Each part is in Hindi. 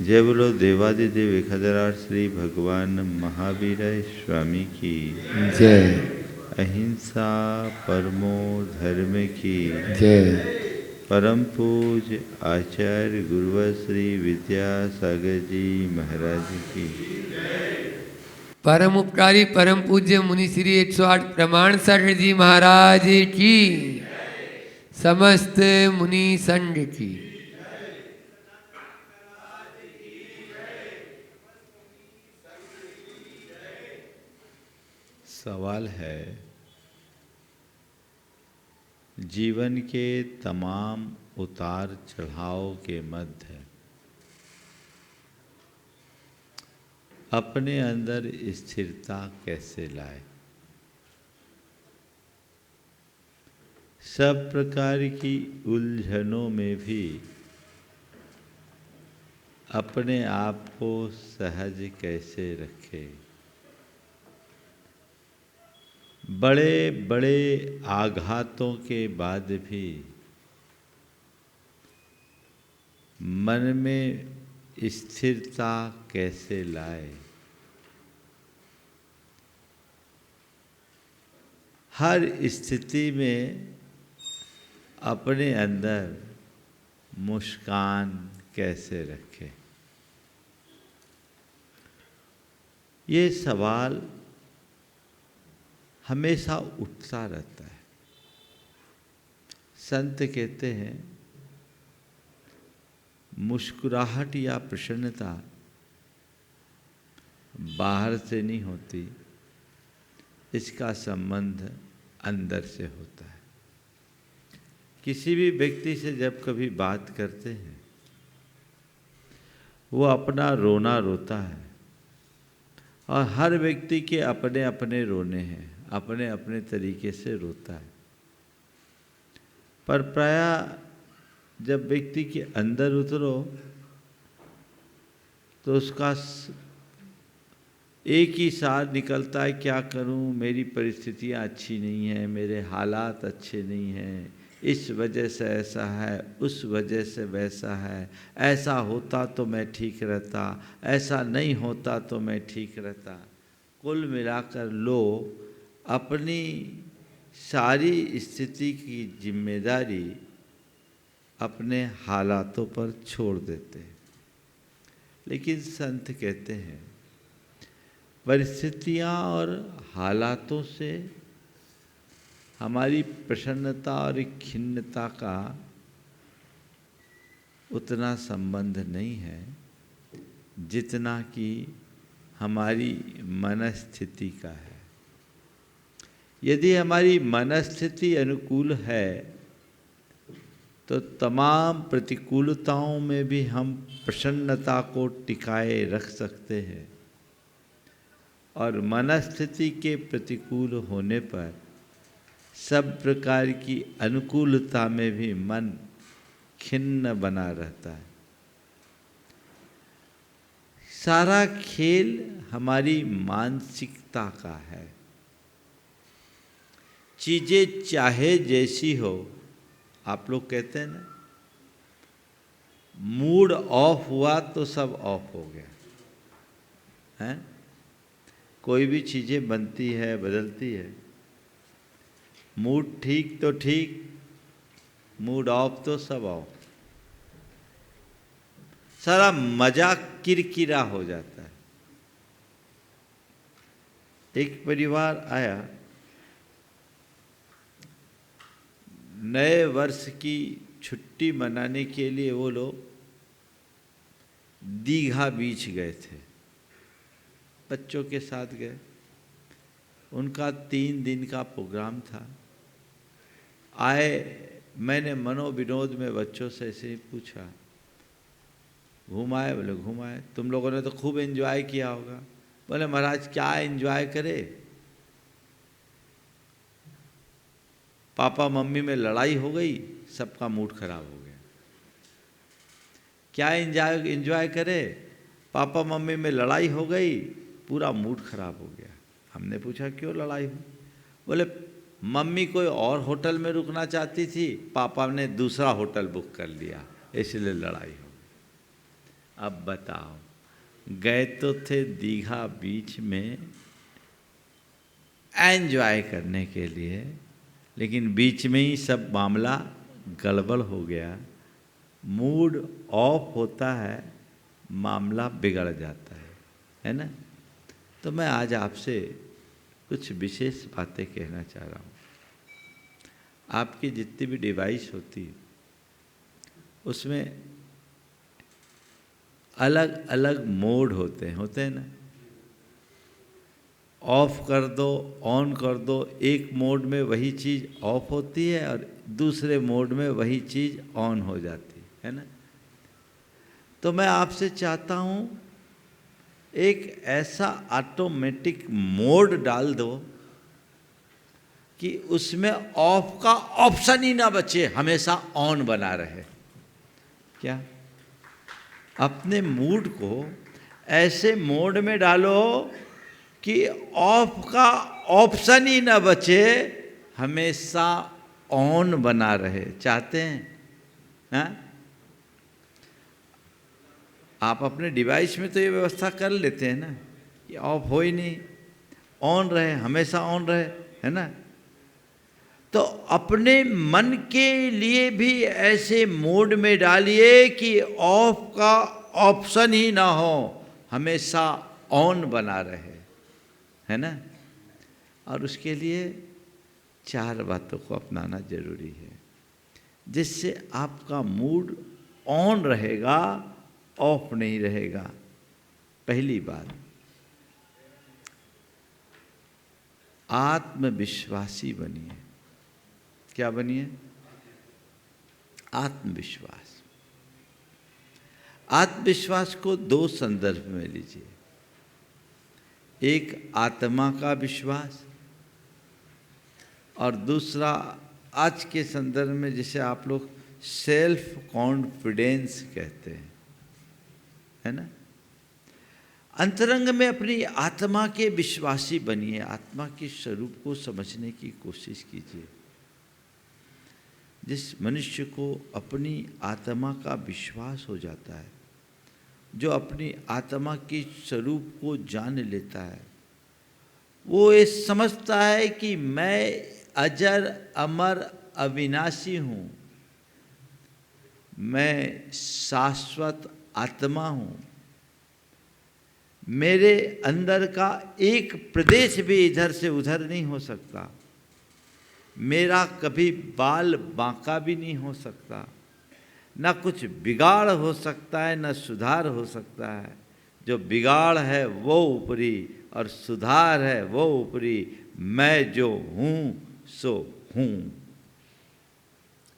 जय बोलो देवादिदेव 1008 श्री भगवान महावीर स्वामी की जय। अहिंसा परमो धर्म की जय। परम पूज आचार्य गुरुवर श्री विद्यासागर जी महाराज की परम उपकारी परम पूज्य मुनि श्री 108 प्रमाण सठ जी महाराज की समस्त मुनि संघ की। सवाल है, जीवन के तमाम उतार चढ़ाव के मध्य अपने अंदर स्थिरता कैसे लाए। सब प्रकार की उलझनों में भी अपने आप को सहज कैसे रखे। बड़े बड़े आघातों के बाद भी मन में स्थिरता कैसे लाए। हर स्थिति में अपने अंदर मुस्कान कैसे रखे। ये सवाल हमेशा उठता रहता है। संत कहते हैं, मुस्कुराहट या प्रसन्नता बाहर से नहीं होती, इसका संबंध अंदर से होता है। किसी भी व्यक्ति से जब कभी बात करते हैं, वो अपना रोना रोता है और हर व्यक्ति के अपने अपने रोने हैं, अपने अपने तरीके से रोता है। पर प्रायः जब व्यक्ति के अंदर उतरो तो उसका एक ही सार निकलता है, क्या करूं, मेरी परिस्थितियां अच्छी नहीं हैं, मेरे हालात अच्छे नहीं हैं, इस वजह से ऐसा है, उस वजह से वैसा है, ऐसा होता तो मैं ठीक रहता, ऐसा नहीं होता तो मैं ठीक रहता। कुल मिलाकर लोग अपनी सारी स्थिति की जिम्मेदारी अपने हालातों पर छोड़ देते हैं। लेकिन संत कहते हैं, परिस्थितियां और हालातों से हमारी प्रसन्नता और खिन्नता का उतना संबंध नहीं है जितना कि हमारी मनस्थिति का है। यदि हमारी मनस्थिति अनुकूल है तो तमाम प्रतिकूलताओं में भी हम प्रसन्नता को टिकाए रख सकते हैं, और मनस्थिति के प्रतिकूल होने पर सब प्रकार की अनुकूलता में भी मन खिन्न बना रहता है। सारा खेल हमारी मानसिकता का है। चीजें चाहे जैसी हो, आप लोग कहते हैं ना, मूड ऑफ हुआ तो सब ऑफ हो गया है। कोई भी चीजें बनती है, बदलती है, मूड ठीक तो ठीक, मूड ऑफ तो सब ऑफ। सारा मजा किरकिरा हो जाता है। एक परिवार आया, नए वर्ष की छुट्टी मनाने के लिए वो लोग दीघा बीच गए थे, बच्चों के साथ गए। उनका 3 दिन का प्रोग्राम था। आए, मैंने मनोविनोद में बच्चों से ऐसे ही पूछा, घुमाए? बोले घुमाए। तुम लोगों ने तो खूब एंजॉय किया होगा। बोले महाराज क्या एंजॉय करे, पापा मम्मी में लड़ाई हो गई, सबका मूड खराब हो गया। क्या एंजॉय करे, पापा मम्मी में लड़ाई हो गई, पूरा मूड खराब हो गया। हमने पूछा क्यों लड़ाई हुई? बोले मम्मी कोई और होटल में रुकना चाहती थी, पापा ने दूसरा होटल बुक कर लिया, इसलिए लड़ाई हो गई। अब बताओ, गए तो थे दीघा बीच में एंजॉय करने के लिए, लेकिन बीच में ही सब मामला गड़बड़ हो गया। मूड ऑफ होता है, मामला बिगड़ जाता है ना। तो मैं आज आपसे कुछ विशेष बातें कहना चाह रहा हूँ। आपकी जितनी भी डिवाइस होती है उसमें अलग अलग मोड होते हैं ना। ऑफ कर दो, ऑन कर दो, एक मोड में वही चीज़ ऑफ होती है और दूसरे मोड में वही चीज़ ऑन हो जाती है ना। तो मैं आपसे चाहता हूँ एक ऐसा ऑटोमेटिक मोड डाल दो कि उसमें ऑफ का ऑप्शन ही ना बचे, हमेशा ऑन बना रहे। क्या? अपने मूड को ऐसे मोड में डालो कि ऑफ का ऑप्शन ही ना बचे, हमेशा ऑन बना रहे। चाहते हैं? हाँ? आप अपने डिवाइस में तो ये व्यवस्था कर लेते हैं ना कि ऑफ हो ही नहीं, ऑन रहे, हमेशा ऑन रहे, है ना। तो अपने मन के लिए भी ऐसे मोड में डालिए कि ऑफ का ऑप्शन ही ना हो, हमेशा ऑन बना रहे, है ना। और उसके लिए 4 बातों को अपनाना जरूरी है, जिससे आपका मूड ऑन रहेगा, ऑफ नहीं रहेगा। पहली बात, आत्मविश्वासी बनिए। क्या बनिए? आत्मविश्वास। आत्मविश्वास को 2 संदर्भ में लीजिए। एक आत्मा का विश्वास और दूसरा आज के संदर्भ में जिसे आप लोग सेल्फ कॉन्फिडेंस कहते हैं, है ना। अंतरंग में अपनी आत्मा के विश्वासी बनिए, आत्मा के स्वरूप को समझने की कोशिश कीजिए। जिस मनुष्य को अपनी आत्मा का विश्वास हो जाता है, जो अपनी आत्मा के स्वरूप को जान लेता है, वो ये समझता है कि मैं अजर अमर अविनाशी हूँ, मैं शाश्वत आत्मा हूँ, मेरे अंदर का एक प्रदेश भी इधर से उधर नहीं हो सकता, मेरा कभी बाल बांका भी नहीं हो सकता, न कुछ बिगाड़ हो सकता है न सुधार हो सकता है। जो बिगाड़ है वो ऊपरी और सुधार है वो ऊपरी, मैं जो हूँ सो हूँ।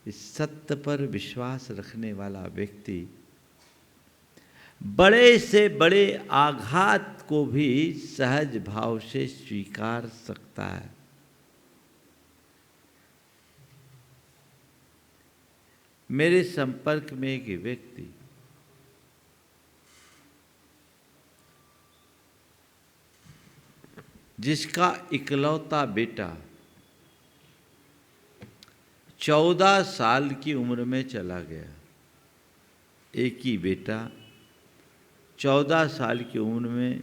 इस सत्य पर विश्वास रखने वाला व्यक्ति बड़े से बड़े आघात को भी सहज भाव से स्वीकार सकता है। मेरे संपर्क में एक व्यक्ति जिसका इकलौता बेटा 14 साल की उम्र में चला गया। एक ही बेटा, 14 साल की उम्र में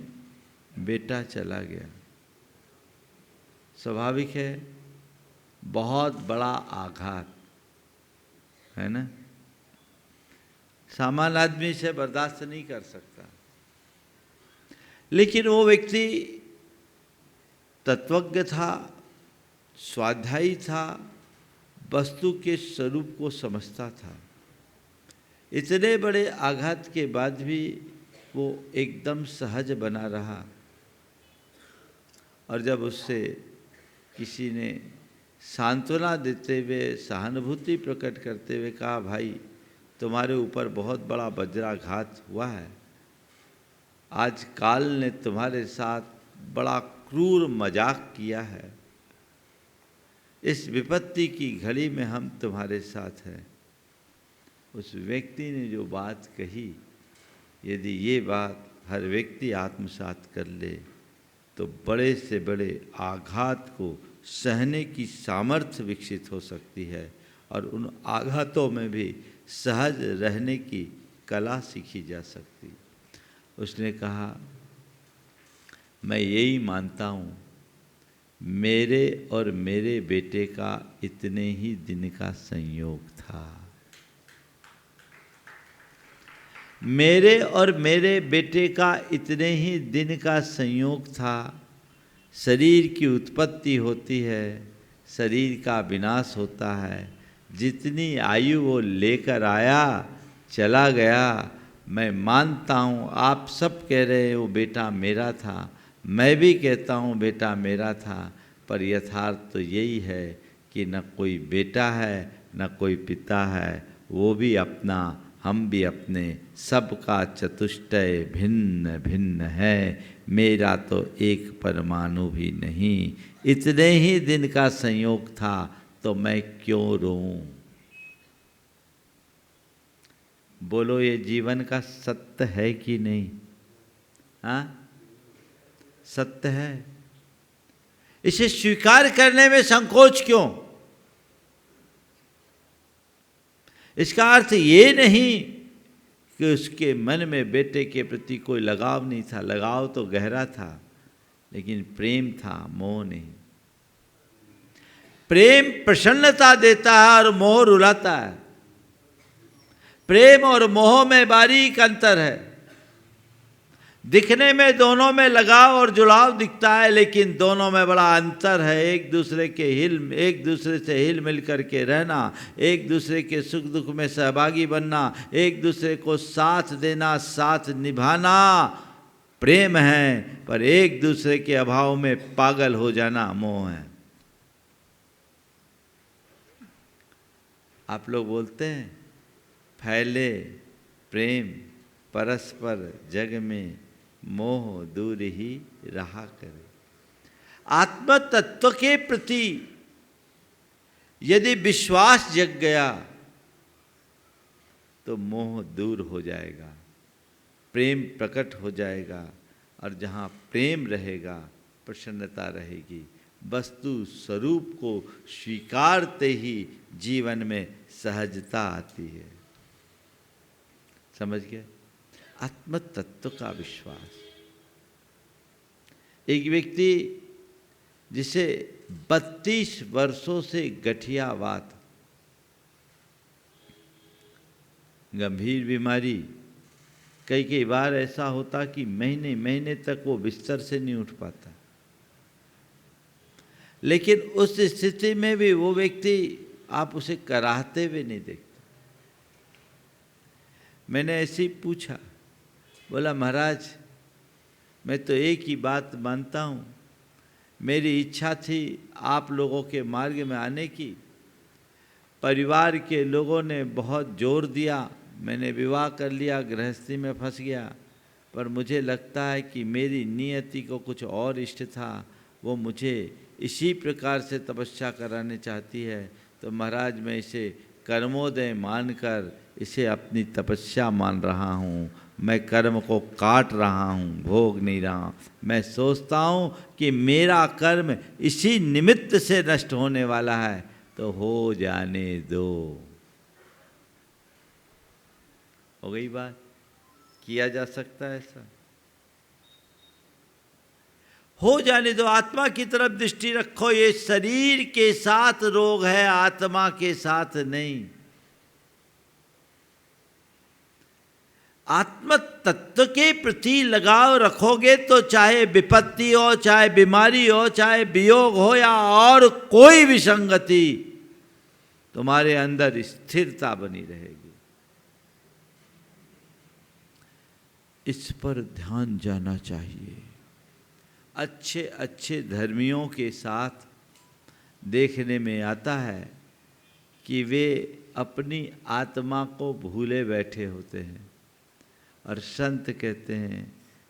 बेटा चला गया। स्वाभाविक है, बहुत बड़ा आघात है ना। सामान्य आदमी इसे बर्दाश्त नहीं कर सकता, लेकिन वो व्यक्ति तत्वज्ञ था, स्वाध्यायी था, वस्तु के स्वरूप को समझता था। इतने बड़े आघात के बाद भी वो एकदम सहज बना रहा। और जब उससे किसी ने सांत्वना देते हुए, सहानुभूति प्रकट करते हुए कहा, भाई तुम्हारे ऊपर बहुत बड़ा वज्राघात हुआ है, आज काल ने तुम्हारे साथ बड़ा क्रूर मजाक किया है, इस विपत्ति की घड़ी में हम तुम्हारे साथ हैं। उस व्यक्ति ने जो बात कही, यदि ये बात हर व्यक्ति आत्मसात कर ले तो बड़े से बड़े आघात को सहने की सामर्थ्य विकसित हो सकती है और उन आघातों में भी सहज रहने की कला सीखी जा सकती। उसने कहा, मैं यही मानता हूँ, मेरे और मेरे बेटे का इतने ही दिन का संयोग था। मेरे और मेरे बेटे का इतने ही दिन का संयोग था। शरीर की उत्पत्ति होती है, शरीर का विनाश होता है। जितनी आयु वो लेकर आया चला गया। मैं मानता हूँ, आप सब कह रहे हो बेटा मेरा था, मैं भी कहता हूँ बेटा मेरा था, पर यथार्थ तो यही है कि न कोई बेटा है न कोई पिता है। वो भी अपना, हम भी अपने, सबका चतुष्टय भिन्न भिन्न है। मेरा तो एक परमाणु भी नहीं। इतने ही दिन का संयोग था तो मैं क्यों रोऊं? बोलो, ये जीवन का सत्य है कि नहीं? हाँ, सत्य है। इसे स्वीकार करने में संकोच क्यों? इसका अर्थ ये नहीं कि उसके मन में बेटे के प्रति कोई लगाव नहीं था। लगाव तो गहरा था, लेकिन प्रेम था, मोह नहीं। प्रेम प्रसन्नता देता है और मोह रुलाता है। प्रेम और मोह में बारीक अंतर है। दिखने में दोनों में लगाव और जुड़ाव दिखता है, लेकिन दोनों में बड़ा अंतर है। एक दूसरे से हिल मिल करके रहना, एक दूसरे के सुख दुख में सहभागी बनना, एक दूसरे को साथ देना, साथ निभाना प्रेम है। पर एक दूसरे के अभाव में पागल हो जाना मोह है। आप लोग बोलते हैं, फैले प्रेम परस्पर जग में, मोह दूर ही रहा करे। आत्म तत्व के प्रति यदि विश्वास जग गया तो मोह दूर हो जाएगा, प्रेम प्रकट हो जाएगा। और जहाँ प्रेम रहेगा प्रसन्नता रहेगी। वस्तु स्वरूप को स्वीकारते ही जीवन में सहजता आती है। समझ गए? आत्म तत्व का विश्वास। एक व्यक्ति जिसे 32 वर्षों से गठियावात, गंभीर बीमारी, कई बार ऐसा होता कि महीने महीने तक वो बिस्तर से नहीं उठ पाता। लेकिन उस स्थिति में भी वो व्यक्ति, आप उसे कराहते हुए नहीं देखते। मैंने ऐसे ही पूछा, बोला महाराज मैं तो एक ही बात मानता हूँ, मेरी इच्छा थी आप लोगों के मार्ग में आने की, परिवार के लोगों ने बहुत जोर दिया, मैंने विवाह कर लिया, गृहस्थी में फंस गया। पर मुझे लगता है कि मेरी नियति को कुछ और इष्ट था, वो मुझे इसी प्रकार से तपस्या कराने चाहती है। तो महाराज मैं इसे कर्मोदय मानकर इसे अपनी तपस्या मान रहा हूँ। मैं कर्म को काट रहा हूँ, भोग नहीं रहा। मैं सोचता हूँ कि मेरा कर्म इसी निमित्त से नष्ट होने वाला है, तो हो जाने दो। हो गई बात? किया जा सकता है ऐसा? हो जाने दो। आत्मा की तरफ दृष्टि रखो। ये शरीर के साथ रोग है, आत्मा के साथ नहीं। आत्म तत्व के प्रति लगाव रखोगे तो चाहे विपत्ति हो, चाहे बीमारी हो, चाहे वियोग हो या और कोई विसंगति, तुम्हारे अंदर स्थिरता बनी रहेगी। इस पर ध्यान जाना चाहिए। अच्छे अच्छे धर्मियों के साथ देखने में आता है कि वे अपनी आत्मा को भूले बैठे होते हैं। और संत कहते हैं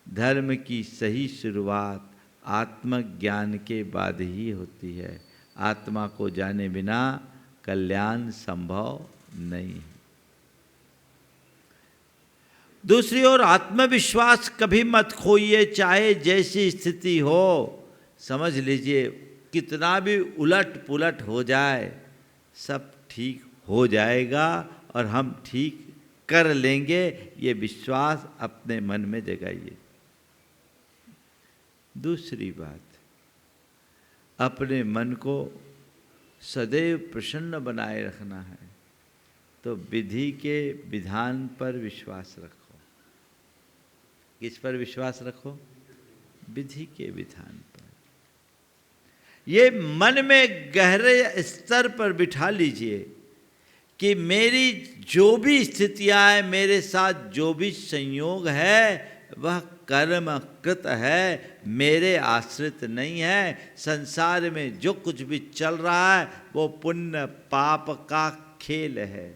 धर्म की सही शुरुआत आत्मज्ञान के बाद ही होती है। आत्मा को जाने बिना कल्याण संभव नहीं है। दूसरी ओर आत्मविश्वास कभी मत खोइए, चाहे जैसी स्थिति हो। समझ लीजिए कितना भी उलट पुलट हो जाए, सब ठीक हो जाएगा और हम ठीक कर लेंगे, ये विश्वास अपने मन में जगाइए। दूसरी बात, अपने मन को सदैव प्रसन्न बनाए रखना है, तो विधि के विधान पर विश्वास रखो। किस पर विश्वास रखो? विधि के विधान पर। ये मन में गहरे स्तर पर बिठा लीजिए कि मेरी जो भी स्थितियां हैं, मेरे साथ जो भी संयोग है, वह कर्मकृत है, मेरे आश्रित नहीं है। संसार में जो कुछ भी चल रहा है वो पुण्य पाप का खेल है।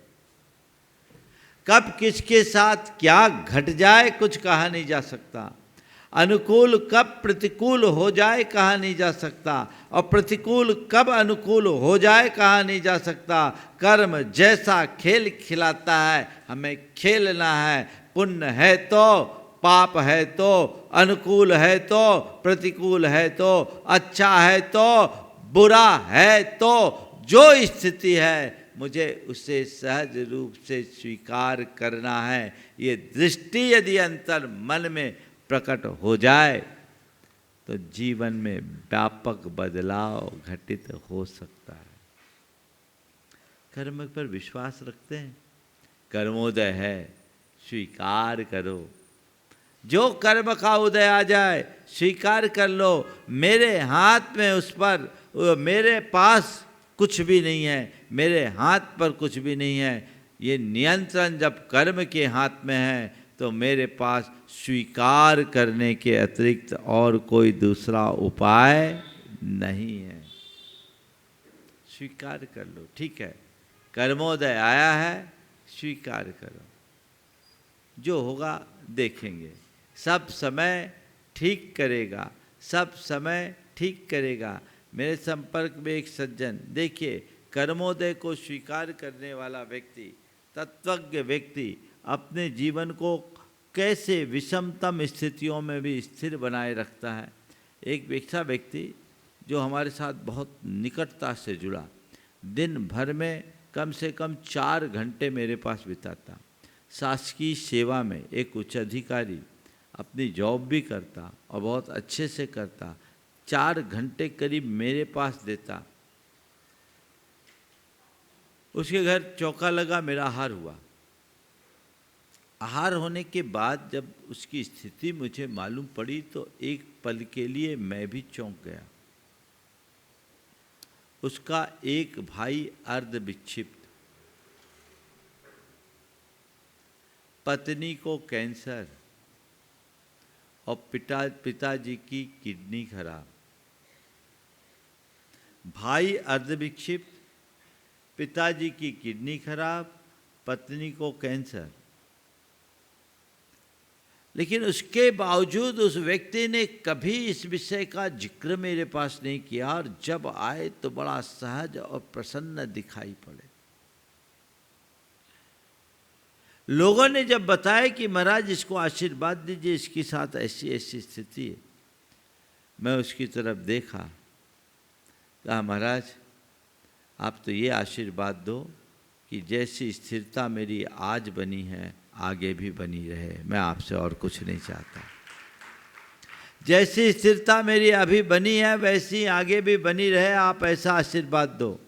कब किसके साथ क्या घट जाए कुछ कहा नहीं जा सकता। अनुकूल कब प्रतिकूल हो जाए कहा नहीं जा सकता, और प्रतिकूल कब अनुकूल हो जाए कहा नहीं जा सकता। कर्म जैसा खेल खिलाता है, हमें खेलना है। पुण्य है तो, पाप है तो, अनुकूल है तो, प्रतिकूल है तो, अच्छा है तो, बुरा है तो, जो स्थिति है मुझे उसे सहज रूप से स्वीकार करना है। ये दृष्टि यदि अंतर मन में प्रकट हो जाए तो जीवन में व्यापक बदलाव घटित हो सकता है। कर्म पर विश्वास रखते हैं, कर्मोदय है, स्वीकार करो। जो कर्म का उदय आ जाए स्वीकार कर लो। मेरे हाथ में उस पर, मेरे पास कुछ भी नहीं है, मेरे हाथ पर कुछ भी नहीं है। ये नियंत्रण जब कर्म के हाथ में है तो मेरे पास स्वीकार करने के अतिरिक्त और कोई दूसरा उपाय नहीं है। स्वीकार कर लो, ठीक है, कर्मोदय आया है, स्वीकार करो। जो होगा देखेंगे, सब समय ठीक करेगा, सब समय ठीक करेगा। मेरे संपर्क में एक सज्जन, देखिए, कर्मोदय को स्वीकार करने वाला व्यक्ति, तत्वज्ञ व्यक्ति अपने जीवन को कैसे विषमतम स्थितियों में भी स्थिर बनाए रखता है। एक वैसा व्यक्ति जो हमारे साथ बहुत निकटता से जुड़ा, दिन भर में कम से कम 4 घंटे मेरे पास बिताता। शासकीय सेवा में एक उच्च अधिकारी, अपनी जॉब भी करता और बहुत अच्छे से करता, 4 घंटे करीब मेरे पास देता। उसके घर चौका लगा, मेरा आहार हुआ। आहार होने के बाद जब उसकी स्थिति मुझे मालूम पड़ी तो एक पल के लिए मैं भी चौंक गया। उसका एक भाई अर्ध विक्षिप्त, पत्नी को कैंसर और पिताजी की किडनी खराब। भाई अर्ध विक्षिप्त, पिताजी की किडनी खराब, पत्नी को कैंसर। लेकिन उसके बावजूद उस व्यक्ति ने कभी इस विषय का जिक्र मेरे पास नहीं किया, और जब आए तो बड़ा सहज और प्रसन्न दिखाई पड़े। लोगों ने जब बताया कि महाराज इसको आशीर्वाद दीजिए, इसके साथ ऐसी ऐसी स्थिति है, मैं उसकी तरफ देखा, कहा महाराज आप तो ये आशीर्वाद दो कि जैसी स्थिरता मेरी आज बनी है आगे भी बनी रहे। मैं आपसे और कुछ नहीं चाहता। जैसी स्थिरता मेरी अभी बनी है वैसी आगे भी बनी रहे, आप ऐसा आशीर्वाद दो।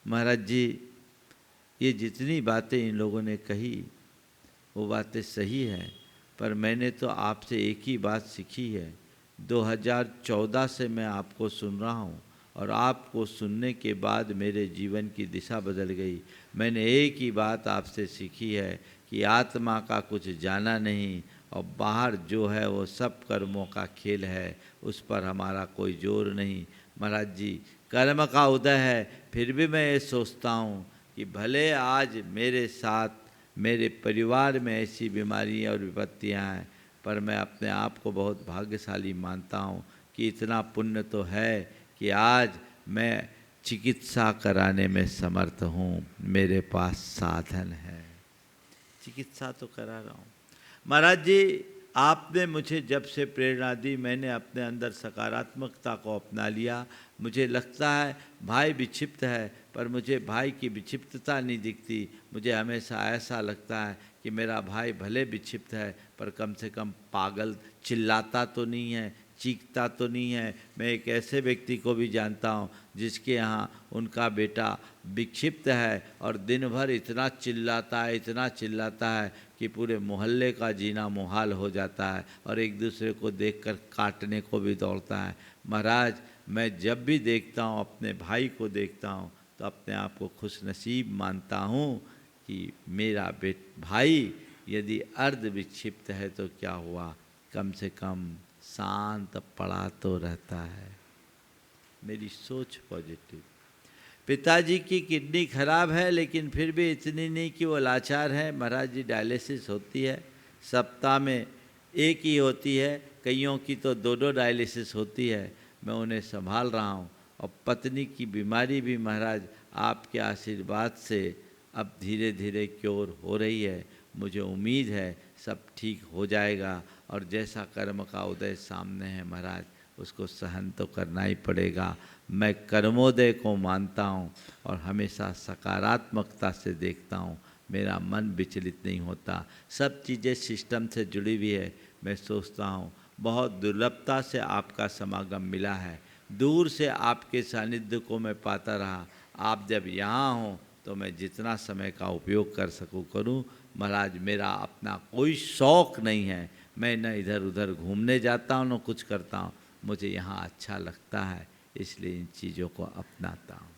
महाराज जी, ये जितनी बातें इन लोगों ने कही वो बातें सही हैं, पर मैंने तो आपसे एक ही बात सीखी है। 2014 से मैं आपको सुन रहा हूँ, और आपको सुनने के बाद मेरे जीवन की दिशा बदल गई। मैंने एक ही बात आपसे सीखी है कि आत्मा का कुछ जाना नहीं, और बाहर जो है वो सब कर्मों का खेल है, उस पर हमारा कोई जोर नहीं। महाराज जी, कर्म का उदय है, फिर भी मैं ये सोचता हूँ कि भले आज मेरे साथ मेरे परिवार में ऐसी बीमारियाँ और विपत्तियाँ हैं, पर मैं अपने आप को बहुत भाग्यशाली मानता हूँ कि इतना पुण्य तो है कि आज मैं चिकित्सा कराने में समर्थ हूँ, मेरे पास साधन है, चिकित्सा तो करा रहा हूँ। महाराज जी, आपने मुझे जब से प्रेरणा दी, मैंने अपने अंदर सकारात्मकता को अपना लिया। मुझे लगता है भाई विक्षिप्त है, पर मुझे भाई की विक्षिप्तता नहीं दिखती। मुझे हमेशा ऐसा लगता है कि मेरा भाई भले विक्षिप्त है, पर कम से कम पागल चिल्लाता तो नहीं है, चीखता तो नहीं है। मैं एक ऐसे व्यक्ति को भी जानता हूँ जिसके यहाँ उनका बेटा विक्षिप्त है और दिन भर इतना चिल्लाता है, इतना चिल्लाता है कि पूरे मोहल्ले का जीना मुहाल हो जाता है और एक दूसरे को देखकर काटने को भी दौड़ता है। महाराज, मैं जब भी देखता हूँ, अपने भाई को देखता हूँ, तो अपने आप को खुशनसीब मानता हूँ कि मेरा भाई यदि अर्ध विक्षिप्त है तो क्या हुआ, कम से कम शांत पड़ा तो रहता है। मेरी सोच पॉजिटिव। पिताजी की किडनी खराब है, लेकिन फिर भी इतनी नहीं कि वो लाचार है। महाराज जी, डायलिसिस होती है, सप्ताह में एक ही होती है, कईयों की तो 2-2 डायलिसिस होती है। मैं उन्हें संभाल रहा हूँ। और पत्नी की बीमारी भी महाराज आपके आशीर्वाद से अब धीरे धीरे क्योर हो रही है। मुझे उम्मीद है सब ठीक हो जाएगा। और जैसा कर्म का उदय सामने है महाराज, उसको सहन तो करना ही पड़ेगा। मैं कर्मोदय को मानता हूँ और हमेशा सकारात्मकता से देखता हूँ। मेरा मन विचलित नहीं होता। सब चीज़ें सिस्टम से जुड़ी हुई है। मैं सोचता हूँ बहुत दुर्लभता से आपका समागम मिला है। दूर से आपके सानिध्य को मैं पाता रहा। आप जब यहाँ हों तो मैं जितना समय का उपयोग कर सकूँ करूँ। महाराज, मेरा अपना कोई शौक़ नहीं है। मैं न इधर उधर घूमने जाता हूँ, न कुछ करता हूँ। मुझे यहाँ अच्छा लगता है, इसलिए इन चीज़ों को अपनाता हूँ।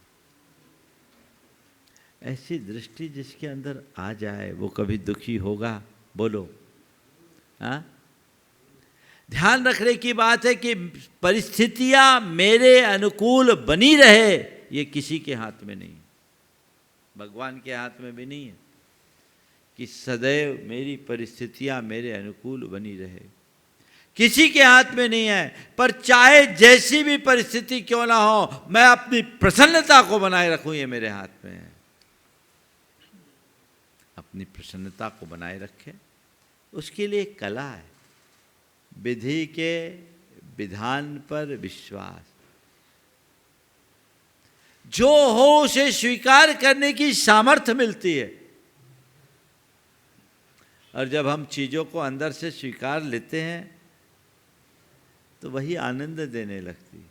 ऐसी दृष्टि जिसके अंदर आ जाए वो कभी दुखी होगा? बोलो। हाँ, ध्यान रखने की बात है कि परिस्थितियां मेरे अनुकूल बनी रहे, ये किसी के हाथ में नहीं, भगवान के हाथ में भी नहीं है कि सदैव मेरी परिस्थितियां मेरे अनुकूल बनी रहे। किसी के हाथ में नहीं है। पर चाहे जैसी भी परिस्थिति क्यों ना हो, मैं अपनी प्रसन्नता को बनाए रखूं, ये मेरे हाथ में है। अपनी प्रसन्नता को बनाए रखे, उसके लिए कला है। विधि के विधान पर विश्वास, जो हो उसे स्वीकार करने की सामर्थ्य मिलती है। और जब हम चीजों को अंदर से स्वीकार लेते हैं तो वही आनंद देने लगती है।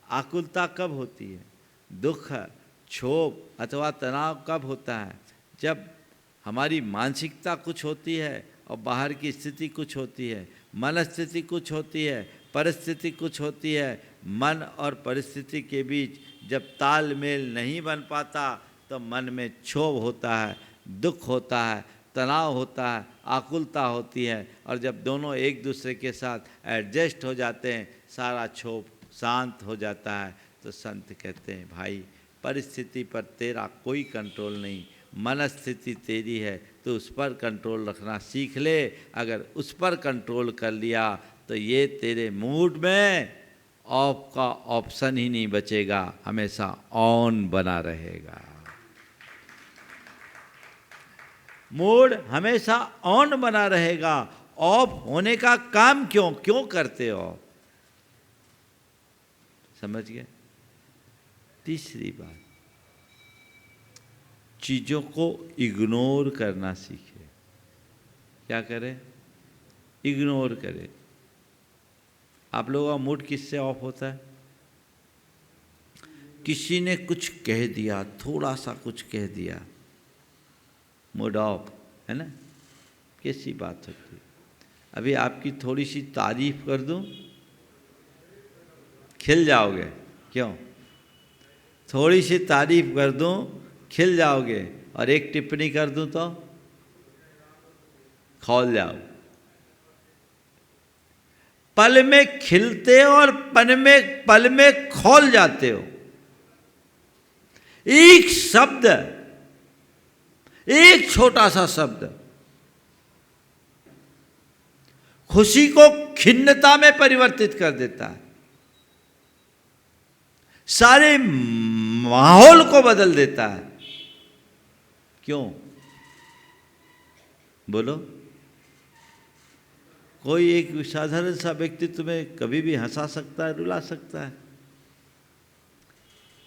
आकुलता कब होती है? दुख, क्षोभ अथवा तनाव कब होता है? जब हमारी मानसिकता कुछ होती है और बाहर की स्थिति कुछ होती है, मन स्थिति कुछ होती है, परिस्थिति कुछ होती है। मन और परिस्थिति के बीच जब तालमेल नहीं बन पाता तो मन में क्षोभ होता है, दुख होता है, तनाव होता है, आकुलता होती है। और जब दोनों एक दूसरे के साथ एडजस्ट हो जाते हैं, सारा क्षोभ शांत हो जाता है। तो संत कहते हैं, भाई परिस्थिति पर तेरा कोई कंट्रोल नहीं, मन स्थिति तेरी है, तो उस पर कंट्रोल रखना सीख ले। अगर उस पर कंट्रोल कर लिया तो ये तेरे मूड में ऑफ का ऑप्शन ही नहीं बचेगा, हमेशा ऑन बना रहेगा। मूड हमेशा ऑन बना रहेगा। ऑफ होने का काम क्यों करते हो? समझ गए? तीसरी बात, चीजों को इग्नोर करना सीखे। क्या करें? इग्नोर करें। आप लोगों का मूड किससे ऑफ होता है? किसी ने कुछ कह दिया, थोड़ा सा कुछ कह दिया, मूड ऑफ है ना? कैसी बात होती है? अभी आपकी थोड़ी सी तारीफ कर दूं, खिल जाओगे। क्यों? थोड़ी सी तारीफ कर दूं, खिल जाओगे। और एक टिप्पणी कर दूं तो खौल जाओ। पल में खिलते हो और पल में खौल जाते हो। एक शब्द, एक छोटा सा शब्द खुशी को खिन्नता में परिवर्तित कर देता है, सारे माहौल को बदल देता है। क्यों? बोलो। कोई एक साधारण सा व्यक्ति तुम्हें कभी भी हंसा सकता है, रुला सकता है।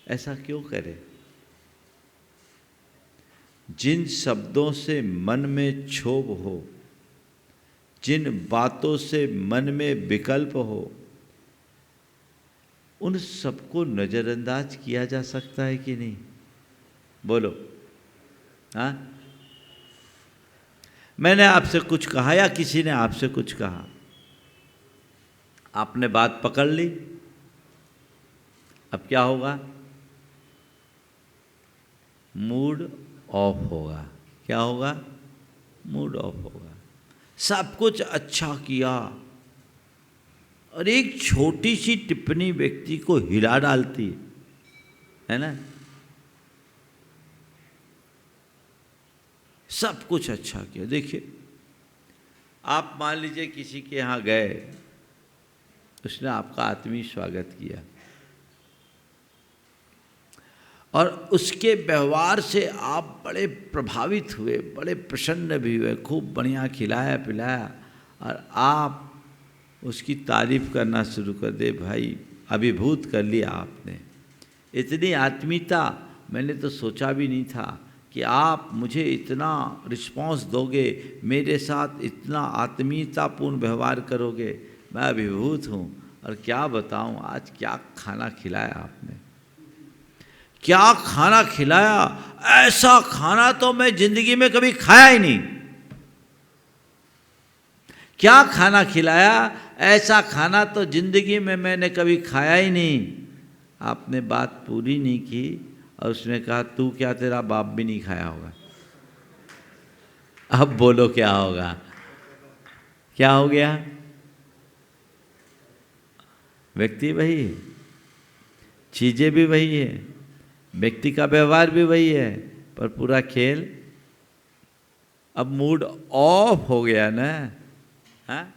ऐसा क्यों करे? जिन शब्दों से मन में क्षोभ हो, जिन बातों से मन में विकल्प हो, उन सबको नजरअंदाज किया जा सकता है कि नहीं? बोलो। हाँ, मैंने आपसे कुछ कहा या किसी ने आपसे कुछ कहा, आपने बात पकड़ ली, अब क्या होगा? मूड ऑफ होगा। क्या होगा? मूड ऑफ होगा। सब कुछ अच्छा किया और एक छोटी सी टिप्पणी व्यक्ति को हिला डालती है ना। सब कुछ अच्छा किया। देखिए, आप मान लीजिए किसी के यहाँ गए, उसने आपका आत्मीय स्वागत किया और उसके व्यवहार से आप बड़े प्रभावित हुए, बड़े प्रसन्न भी हुए, खूब बढ़िया खिलाया पिलाया और आप उसकी तारीफ करना शुरू कर दे। भाई, अभिभूत कर लिया आपने। इतनी आत्मीयता मैंने तो सोचा भी नहीं था कि आप मुझे इतना रिस्पॉन्स दोगे, मेरे साथ इतना आत्मीयतापूर्ण व्यवहार करोगे। मैं अभिभूत हूँ। और क्या बताऊँ, आज क्या खाना खिलाया आपने, क्या खाना खिलाया। ऐसा खाना तो मैं जिंदगी में कभी खाया ही नहीं। क्या खाना खिलाया, ऐसा खाना तो जिंदगी में मैंने कभी खाया ही नहीं। आपने बात पूरी नहीं की और उसने कहा, तू क्या, तेरा बाप भी नहीं खाया होगा। अब बोलो क्या होगा? क्या हो गया? व्यक्ति वही है, चीजें भी वही है, व्यक्ति का व्यवहार भी वही है, पर पूरा खेल अब मूड ऑफ हो गया ना। हाँ?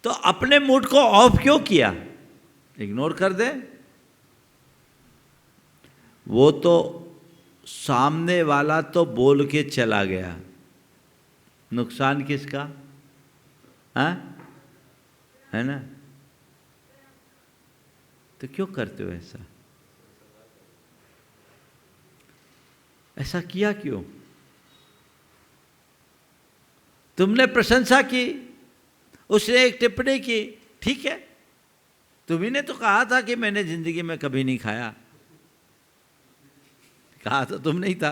तो अपने मूड को ऑफ क्यों किया? इग्नोर कर दे। वो तो सामने वाला तो बोल के चला गया, नुकसान किसका? हाँ, है ना। तो क्यों करते हो ऐसा? ऐसा किया क्यों? तुमने प्रशंसा की, उसने एक टिप्पणी की, ठीक है, तुम्ही ने तो कहा था कि मैंने जिंदगी में कभी नहीं खाया। कहा तो तुम नहीं था।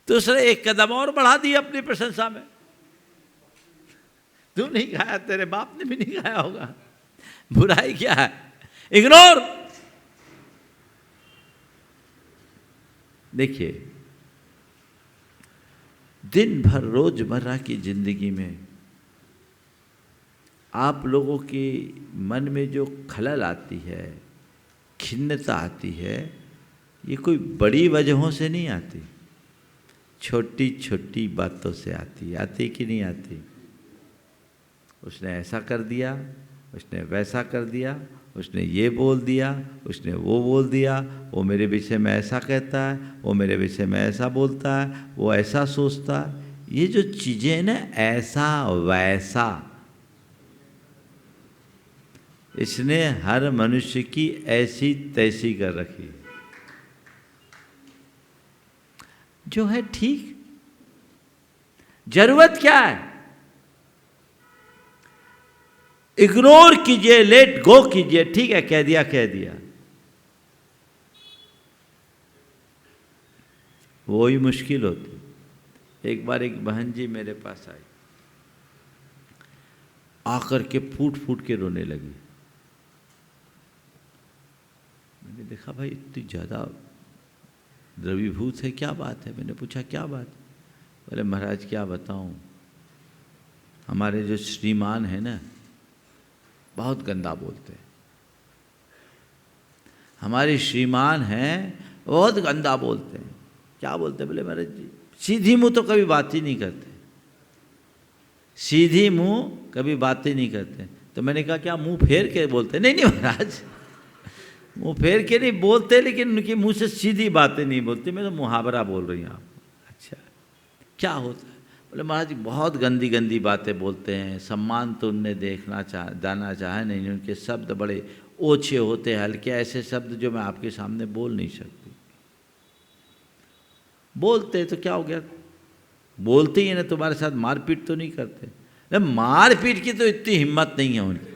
तो उसने एक कदम और बढ़ा दिया अपनी प्रशंसा में। तुम नहीं खाया, तेरे बाप ने भी नहीं खाया होगा। बुराई क्या है? इग्नोर। देखिए, दिन भर रोजमर्रा की जिंदगी में आप लोगों के मन में जो खलल आती है, खिन्नता आती है, ये कोई बड़ी वजहों से नहीं आती, छोटी छोटी बातों से आती कि नहीं आती? उसने ऐसा कर दिया, उसने वैसा कर दिया, उसने ये बोल दिया, उसने वो बोल दिया, वो मेरे विषय में ऐसा कहता है, वो मेरे विषय में ऐसा बोलता है, वो ऐसा सोचता है। ये जो चीज़ें हैं ना, ऐसा वैसा, इसने हर मनुष्य की ऐसी तैसी कर रखी। जो है ठीक, जरूरत क्या है? इग्नोर कीजिए, लेट गो कीजिए। ठीक है, कह दिया कह दिया। वो ही मुश्किल होती। एक बार एक बहन जी मेरे पास आई, आकर के फूट फूट के रोने लगी। मैंने देखा, भाई इतनी ज़्यादा द्रवीभूत है, क्या बात है? मैंने पूछा क्या बात? बोले, महाराज क्या बताऊं, हमारे जो श्रीमान है ना, बहुत गंदा बोलते हैं। हमारे श्रीमान हैं, बहुत गंदा बोलते हैं। क्या बोलते हैं? बोले, महाराज जी सीधी मुंह तो कभी बात ही नहीं करते, सीधी मुंह कभी बात ही नहीं करते। तो मैंने कहा, क्या मुंह फेर के बोलते? नहीं नहीं महाराज, मुंह फेर के नहीं बोलते, लेकिन उनके मुंह से सीधी बातें नहीं बोलती। मैं तो मुहावरा बोल रही हूँ आपको। अच्छा, क्या होता है? बोले महाराज जी बहुत गंदी गंदी बातें बोलते हैं, सम्मान तो उनने जाना चाहे नहीं, उनके शब्द बड़े ओछे होते हैं, हल्के, ऐसे शब्द जो मैं आपके सामने बोल नहीं सकती। बोलते तो क्या हो गया, बोलते ही ना, तुम्हारे साथ मारपीट तो नहीं करते? नहीं, मारपीट की तो इतनी हिम्मत नहीं है उनकी,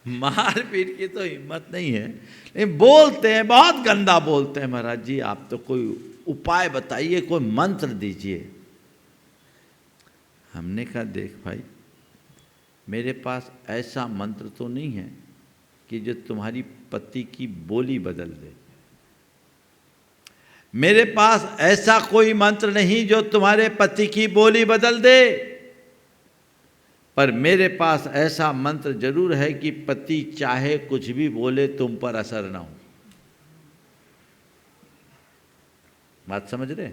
मारपीट की तो हिम्मत नहीं है, लेकिन बोलते हैं, बहुत गंदा बोलते हैं। महाराज जी आप तो कोई उपाय बताइए, कोई मंत्र दीजिए। हमने कहा देख भाई, मेरे पास ऐसा मंत्र तो नहीं है कि जो तुम्हारी पति की बोली बदल दे, मेरे पास ऐसा कोई मंत्र नहीं जो तुम्हारे पति की बोली बदल दे, पर मेरे पास ऐसा मंत्र जरूर है कि पति चाहे कुछ भी बोले तुम पर असर ना हो। बात समझ रहे?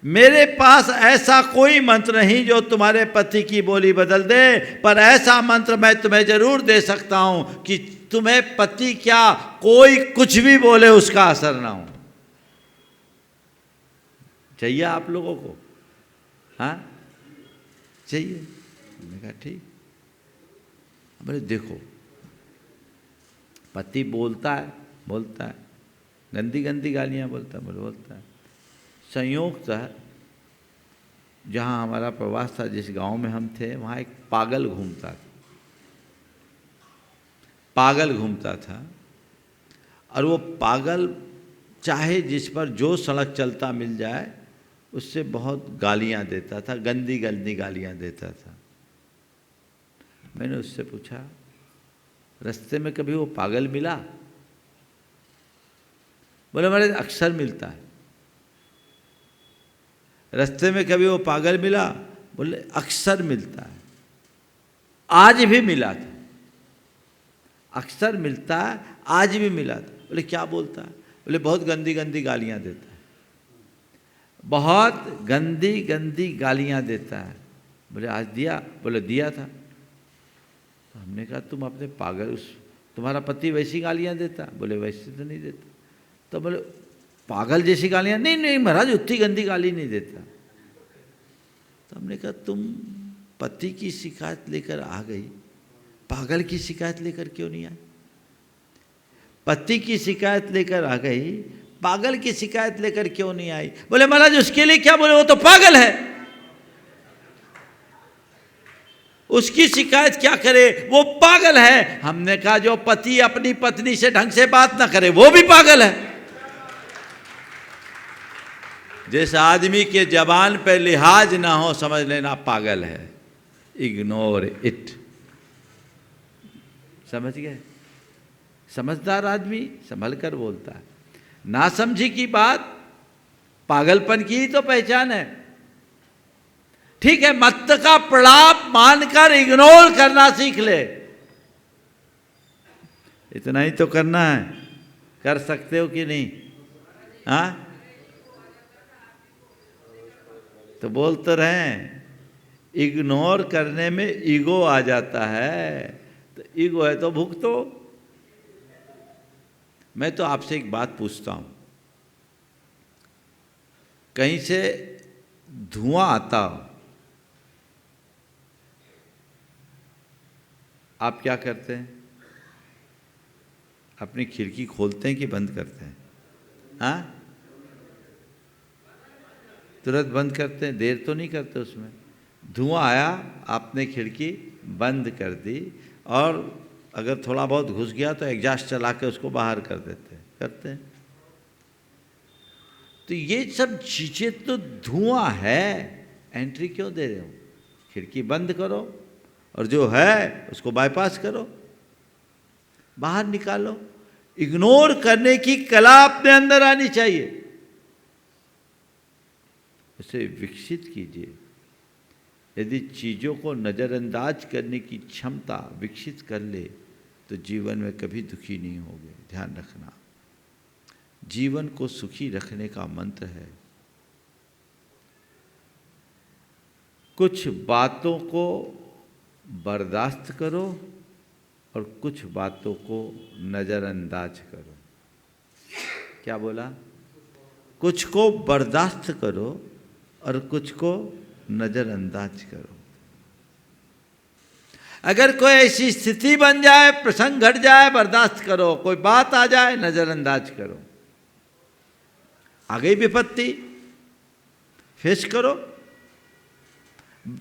मेरे पास ऐसा कोई मंत्र नहीं जो तुम्हारे पति की बोली बदल दे, पर ऐसा मंत्र मैं तुम्हें जरूर दे सकता हूं कि तुम्हें पति क्या कोई कुछ भी बोले उसका असर ना हो। चाहिए आप लोगों को? हाँ चाहिए? मैंने कहा ठीक। बोले देखो, पति बोलता है, गंदी गंदी गालियां बोलता है। संयोगतः जहाँ हमारा प्रवास था, जिस गांव में हम थे, वहाँ एक पागल घूमता था, और वो पागल चाहे जिस पर जो सड़क चलता मिल जाए उससे बहुत गालियाँ देता था, गंदी गंदी गालियाँ देता था। मैंने उससे पूछा, रास्ते में कभी वो पागल मिला? बोले हमारे अक्सर मिलता है। रास्ते में कभी वो पागल मिला? बोले अक्सर मिलता है, आज भी मिला था। अक्सर मिलता है, आज भी मिला था। बोले क्या बोलता है? बोले बहुत गंदी गंदी गालियाँ देता है, बहुत गंदी गंदी गालियाँ देता है। बोले आज दिया? बोले दिया था। तो हमने कहा तुम अपने पागल, तुम्हारा पति वैसी गालियाँ देता? बोले वैसे तो नहीं देता। तो बोले पागल जैसी गालियाँ? नहीं महाराज उतनी गंदी गाली नहीं देता। तो हमने कहा तुम पति की शिकायत लेकर आ गई, पागल की शिकायत लेकर क्यों नहीं आई? पति की शिकायत लेकर आ गई, पागल की शिकायत लेकर क्यों नहीं आई? बोले महाराज उसके लिए क्या? बोले वो तो पागल है, उसकी शिकायत क्या करे, वो पागल है। हमने कहा जो पति अपनी पत्नी से ढंग से बात ना करे वो भी पागल है। जिस आदमी के जबान पे लिहाज ना हो समझ लेना पागल है। Ignore it. समझ गए? समझदार आदमी संभल कर बोलता है, ना समझी की बात पागलपन की ही तो पहचान है। ठीक है, मत का प्रलाप मानकर इग्नोर करना सीख ले, इतना ही तो करना है। कर सकते हो कि नहीं? हाँ तो बोल तो रहे, इग्नोर करने में ईगो आ जाता है, तो ईगो है तो भुगतो। मैं तो आपसे एक बात पूछता हूं, कहीं से धुआं आता हो, आप क्या करते हैं? अपनी खिड़की खोलते हैं कि बंद करते हैं? हाँ तुरंत बंद करते हैं, देर तो नहीं करते उसमें। धुआं आया, आपने खिड़की बंद कर दी, और अगर थोड़ा बहुत घुस गया तो एग्जॉस्ट चला के उसको बाहर कर देते हैं, करते हैं। तो ये सब चीजें तो धुआं है, एंट्री क्यों दे रहे हो? खिड़की बंद करो और जो है उसको बाईपास करो, बाहर निकालो। इग्नोर करने की कला अपने अंदर आनी चाहिए, उसे विकसित कीजिए। यदि चीज़ों को नज़रअंदाज करने की क्षमता विकसित कर ले तो जीवन में कभी दुखी नहीं होगे। ध्यान रखना, जीवन को सुखी रखने का मंत्र है, कुछ बातों को बर्दाश्त करो और कुछ बातों को नज़रअंदाज करो। क्या बोला? कुछ को बर्दाश्त करो और कुछ को नजरअंदाज करो। अगर कोई ऐसी स्थिति बन जाए, प्रसंग घट जाए, बर्दाश्त करो। कोई बात आ जाए, नजरअंदाज करो। आ गई विपत्ति, फेस करो,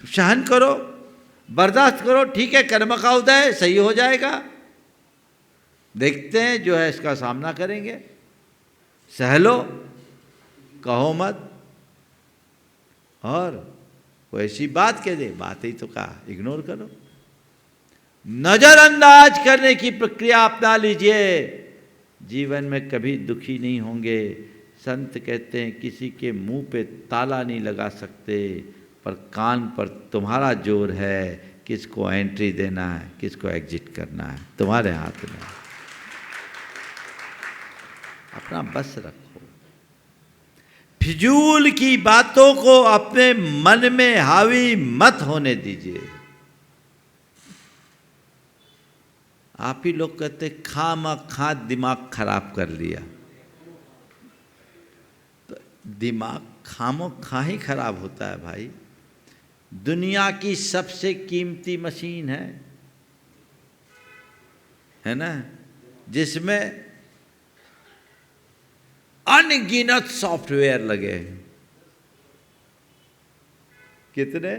सहन करो, बर्दाश्त करो। ठीक है, कर्म का उदय, सही हो जाएगा। देखते हैं जो है इसका सामना करेंगे। सह लो, कहो मत। और कोई ऐसी बात कह दे, बात ही तो कहा, इग्नोर करो। नजरअंदाज करने की प्रक्रिया अपना लीजिए। जीवन में कभी दुखी नहीं होंगे। संत कहते हैं किसी के मुंह पे ताला नहीं लगा सकते, पर कान पर तुम्हारा जोर है। किसको एंट्री देना है, किसको एग्जिट करना है, तुम्हारे हाथ में। अपना बस रखो। फिजूल की बातों को अपने मन में हावी मत होने दीजिए। आप ही लोग कहते खामखा दिमाग खराब कर लिया। तो दिमाग खामखा ही खराब होता है भाई। दुनिया की सबसे कीमती मशीन है ना, जिसमें अनगिनत सॉफ्टवेयर लगे हैं। कितने?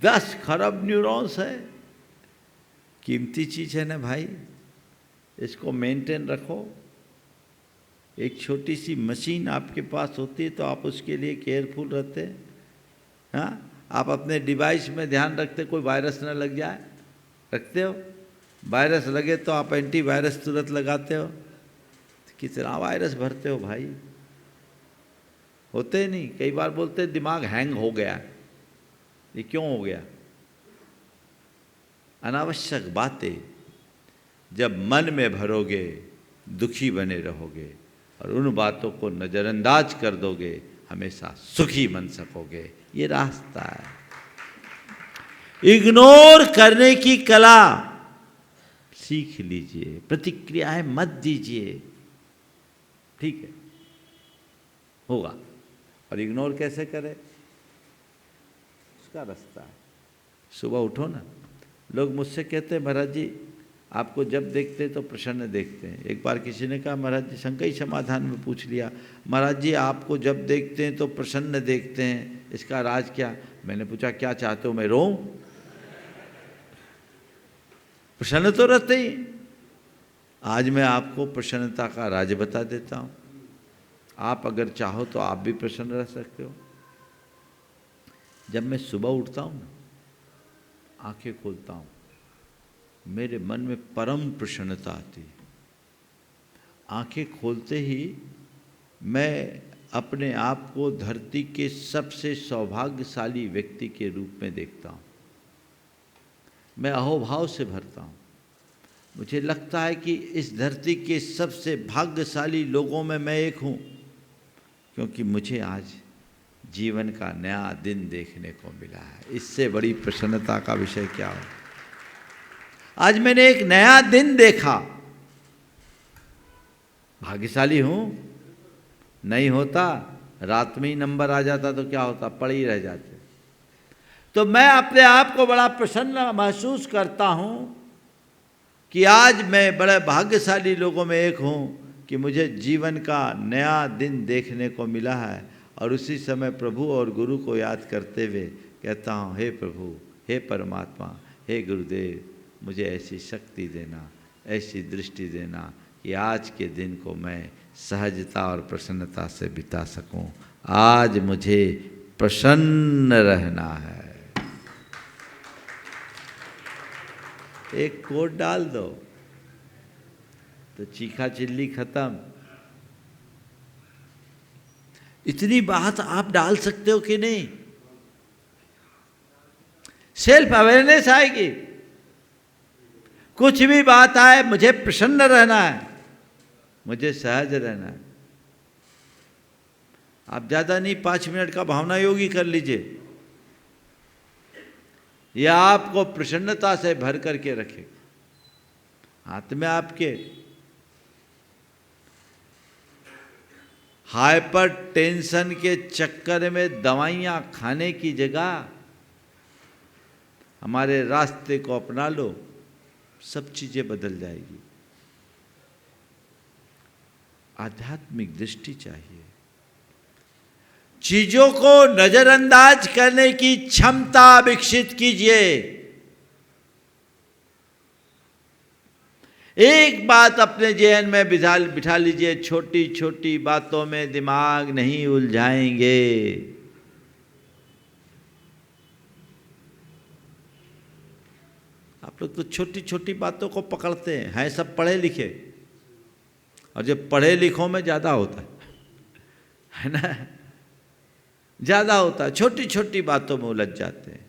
10 खरब न्यूरॉन्स है। कीमती चीज है ना भाई, इसको मेंटेन रखो। एक छोटी सी मशीन आपके पास होती है तो आप उसके लिए केयरफुल रहते हैं। हाँ, आप अपने डिवाइस में ध्यान रखते, कोई वायरस न लग जाए, रखते हो? वायरस लगे तो आप एंटीवायरस तुरंत लगाते हो। कितना वायरस भरते हो भाई, होते नहीं। कई बार बोलते दिमाग हैंग हो गया। ये क्यों हो गया? अनावश्यक बातें जब मन में भरोगे, दुखी बने रहोगे, और उन बातों को नजरअंदाज कर दोगे, हमेशा सुखी बन सकोगे। ये रास्ता है। इग्नोर करने की कला सीख लीजिए। प्रतिक्रियाएं मत दीजिए। ठीक है, होगा। और इग्नोर कैसे करें, उसका रास्ता है। सुबह उठो ना। लोग मुझसे कहते हैं महाराज जी आपको जब देखते हैं तो प्रसन्न देखते हैं। एक बार किसी ने कहा महाराज जी, शंका ही समाधान में पूछ लिया, महाराज जी आपको जब देखते हैं तो प्रसन्न देखते हैं, इसका राज क्या? मैंने पूछा क्या चाहते हो, मैं रोऊं? प्रसन्न तो रहते ही। आज मैं आपको प्रसन्नता का राज बता देता हूं। आप अगर चाहो तो आप भी प्रसन्न रह सकते हो। जब मैं सुबह उठता हूं ना, आंखें खोलता हूं, मेरे मन में परम प्रसन्नता आती है। आंखें खोलते ही मैं अपने आप को धरती के सबसे सौभाग्यशाली व्यक्ति के रूप में देखता हूं। मैं अहोभाव से भरता हूं। मुझे लगता है कि इस धरती के सबसे भाग्यशाली लोगों में मैं एक हूं, क्योंकि मुझे आज जीवन का नया दिन देखने को मिला है। इससे बड़ी प्रसन्नता का विषय क्या हो? आज मैंने एक नया दिन देखा। भाग्यशाली हूं? नहीं होता, रात में ही नंबर आ जाता तो क्या होता, पड़े ही रह जाते। तो मैं अपने आप को बड़ा प्रसन्न महसूस करता हूं कि आज मैं बड़े भाग्यशाली लोगों में एक हूं कि मुझे जीवन का नया दिन देखने को मिला है। और उसी समय प्रभु और गुरु को याद करते हुए कहता हूँ, हे प्रभु, हे परमात्मा, हे गुरुदेव, मुझे ऐसी शक्ति देना, ऐसी दृष्टि देना कि आज के दिन को मैं सहजता और प्रसन्नता से बिता सकूं। आज मुझे प्रसन्न रहना है। एक कोट डाल दो तो चीखा चिल्ली खत्म। इतनी बात आप डाल सकते हो कि नहीं? सेल्फ अवेयरनेस आएगी। कुछ भी बात आए, मुझे प्रसन्न रहना है, मुझे सहज रहना है। आप ज्यादा नहीं, 5 मिनट का भावना योगी कर लीजिए। यह आपको प्रसन्नता से भर करके रखे। हाथ में आपके हाइपर टेंशन के चक्कर में दवाइयाँ खाने की जगह हमारे रास्ते को अपना लो, सब चीजें बदल जाएगी। आध्यात्मिक दृष्टि चाहिए। चीजों को नजरअंदाज करने की क्षमता विकसित कीजिए। एक बात अपने जेहन में बिठा लीजिए, छोटी छोटी बातों में दिमाग नहीं उलझाएंगे। आप लोग तो छोटी छोटी बातों को पकड़ते हैं सब पढ़े लिखे, और जो पढ़े लिखों में ज्यादा होता है ना, ज्यादा होता है, छोटी छोटी बातों में उलझ जाते हैं।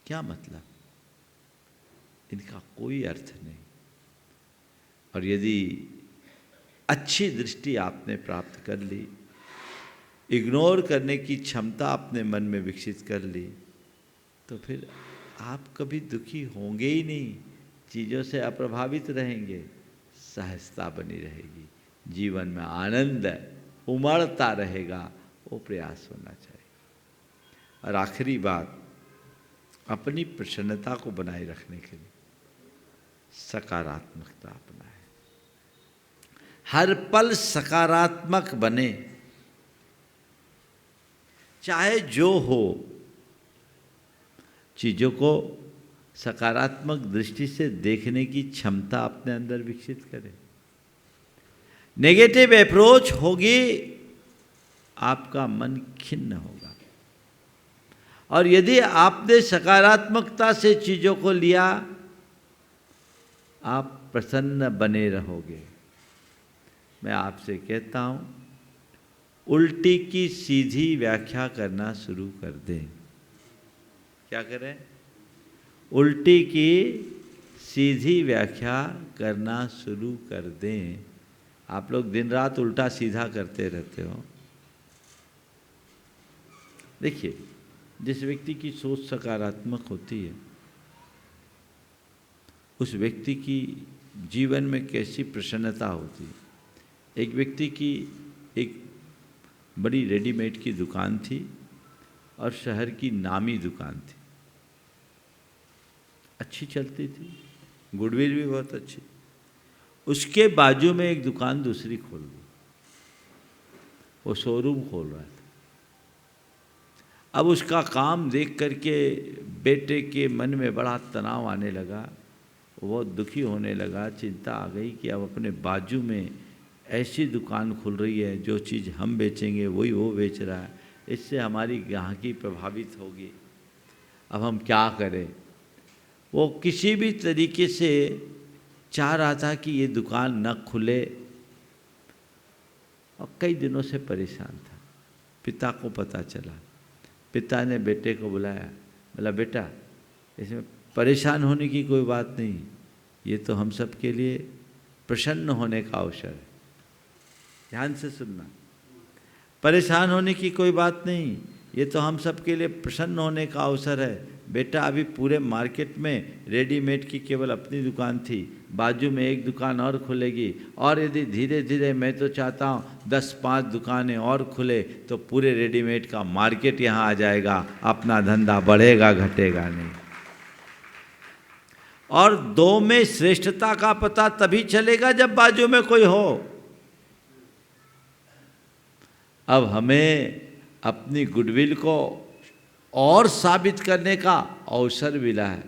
क्या मतलब? इनका कोई अर्थ नहीं। और यदि अच्छी दृष्टि आपने प्राप्त कर ली, इग्नोर करने की क्षमता अपने मन में विकसित कर ली, तो फिर आप कभी दुखी होंगे ही नहीं, चीज़ों से अप्रभावित रहेंगे, सहजता बनी रहेगी, जीवन में आनंद उमड़ता रहेगा। वो प्रयास होना चाहिए। और आखिरी बात, अपनी प्रसन्नता को बनाए रखने के लिए सकारात्मकता अपनाएं। हर पल सकारात्मक बने, चाहे जो हो। चीज़ों को सकारात्मक दृष्टि से देखने की क्षमता अपने अंदर विकसित करें। नेगेटिव अप्रोच होगी, आपका मन खिन्न होगा। और यदि आपने सकारात्मकता से चीज़ों को लिया, आप प्रसन्न बने रहोगे। मैं आपसे कहता हूँ, उल्टी की सीधी व्याख्या करना शुरू कर दें। क्या करें? उल्टी की सीधी व्याख्या करना शुरू कर दें। आप लोग दिन रात उल्टा सीधा करते रहते हो। देखिए, जिस व्यक्ति की सोच सकारात्मक होती है, उस व्यक्ति की जीवन में कैसी प्रसन्नता होती है। एक व्यक्ति की एक बड़ी रेडीमेड की दुकान थी और शहर की नामी दुकान थी, अच्छी चलती थी, गुडविल भी बहुत अच्छी। उसके बाजू में एक दुकान दूसरी खोल दी, वो शोरूम खोल रहा था। अब उसका काम देख करके बेटे के मन में बड़ा तनाव आने लगा, वो दुखी होने लगा, चिंता आ गई कि अब अपने बाजू में ऐसी दुकान खुल रही है, जो चीज़ हम बेचेंगे वही वो बेच रहा है, इससे हमारी ग्राहकी प्रभावित होगी, अब हम क्या करें। वो किसी भी तरीके से चाह रहा था कि ये दुकान न खुले, और कई दिनों से परेशान था। पिता को पता चला, पिता ने बेटे को बुलाया, बोला बेटा, इसमें परेशान होने की कोई बात नहीं, ये तो हम सब के लिए प्रसन्न होने का अवसर है। ध्यान से सुनना, परेशान होने की कोई बात नहीं, ये तो हम सब के लिए प्रसन्न होने का अवसर है। बेटा, अभी पूरे मार्केट में रेडीमेड की केवल अपनी दुकान थी, बाजू में एक दुकान और खुलेगी, और यदि धीरे धीरे, मैं तो चाहता हूँ 10-5 दुकानें और खुले तो पूरे रेडीमेड का मार्केट यहाँ आ जाएगा, अपना धंधा बढ़ेगा घटेगा नहीं। और दो में श्रेष्ठता का पता तभी चलेगा जब बाजू में कोई हो। अब हमें अपनी गुडविल को और साबित करने का अवसर मिला है।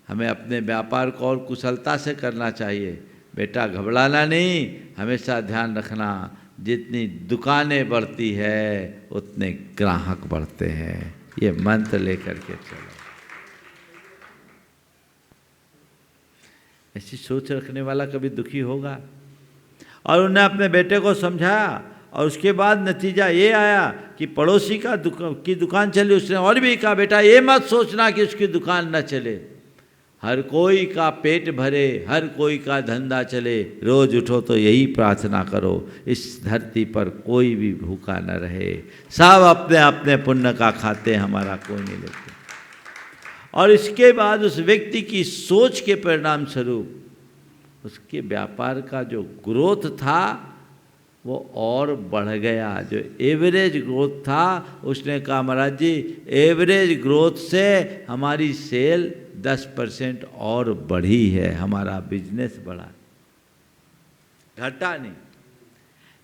हमें अपने व्यापार को और कुशलता से करना चाहिए। बेटा, घबराना नहीं, हमेशा ध्यान रखना, जितनी दुकानें बढ़ती है उतने ग्राहक बढ़ते हैं। ये मंत्र लेकर के चलो। ऐसी सोच रखने वाला कभी दुखी होगा। और उन्हें अपने बेटे को समझाया, और उसके बाद नतीजा ये आया कि पड़ोसी की दुकान चली, उसने और भी कहा, बेटा ये मत सोचना कि उसकी दुकान न चले, हर कोई का पेट भरे, हर कोई का धंधा चले, रोज उठो तो यही प्रार्थना करो, इस धरती पर कोई भी भूखा न रहे, सब अपने अपने पुण्य का खाते, हमारा कोई नहीं लेते। और इसके बाद उस व्यक्ति की सोच के परिणाम स्वरूप उसके व्यापार का जो ग्रोथ था वो और बढ़ गया। जो एवरेज ग्रोथ था उसने कहा महाराज जी एवरेज ग्रोथ से हमारी सेल 10% और बढ़ी है, हमारा बिजनेस बढ़ा, घटा नहीं।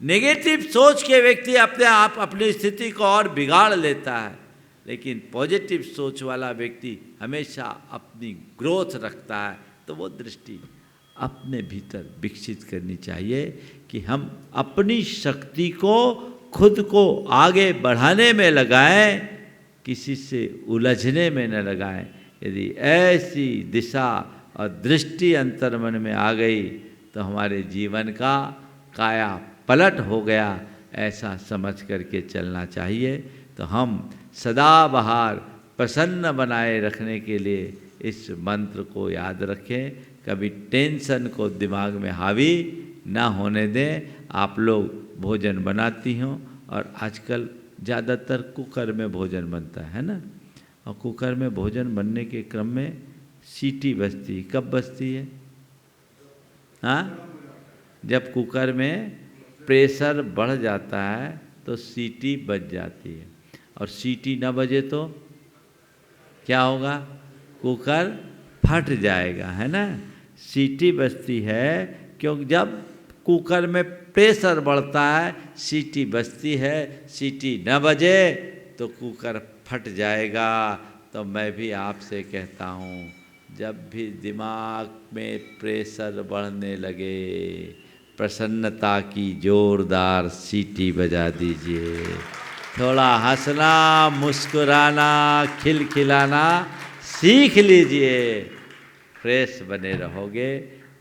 नेगेटिव सोच के व्यक्ति अपने आप अपनी स्थिति को और बिगाड़ लेता है, लेकिन पॉजिटिव सोच वाला व्यक्ति हमेशा अपनी ग्रोथ रखता है। तो वो दृष्टि अपने भीतर विकसित करनी चाहिए कि हम अपनी शक्ति को खुद को आगे बढ़ाने में लगाएं, किसी से उलझने में न लगाएं। यदि ऐसी दिशा और दृष्टि अंतर्मन में आ गई तो हमारे जीवन का काया पलट हो गया, ऐसा समझ करके चलना चाहिए। तो हम सदाबहार प्रसन्न बनाए रखने के लिए इस मंत्र को याद रखें, कभी टेंशन को दिमाग में हावी ना होने दें। आप लोग भोजन बनाती हों और आजकल ज़्यादातर कुकर में भोजन बनता है ना, और कुकर में भोजन बनने के क्रम में सीटी बजती, कब बजती है? हाँ, जब कुकर में प्रेशर बढ़ जाता है तो सीटी बज जाती है, और सीटी न बजे तो क्या होगा? कुकर फट जाएगा, है ना। सीटी बजती है क्योंकि जब कुकर में प्रेशर बढ़ता है सीटी बजती है, सीटी न बजे तो कुकर फट जाएगा। तो मैं भी आपसे कहता हूँ, जब भी दिमाग में प्रेशर बढ़ने लगे, प्रसन्नता की जोरदार सीटी बजा दीजिए। थोड़ा हंसना, मुस्कुराना, खिलखिलाना सीख लीजिए, फ्रेश बने रहोगे,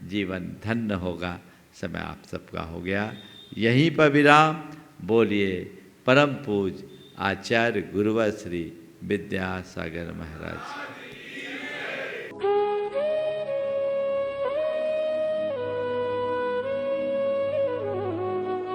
जीवन धन्य होगा। समय आप सबका हो गया, यहीं पर विराम। बोलिए परम पूज आचार्य गुरुवर श्री विद्यासागर महाराज।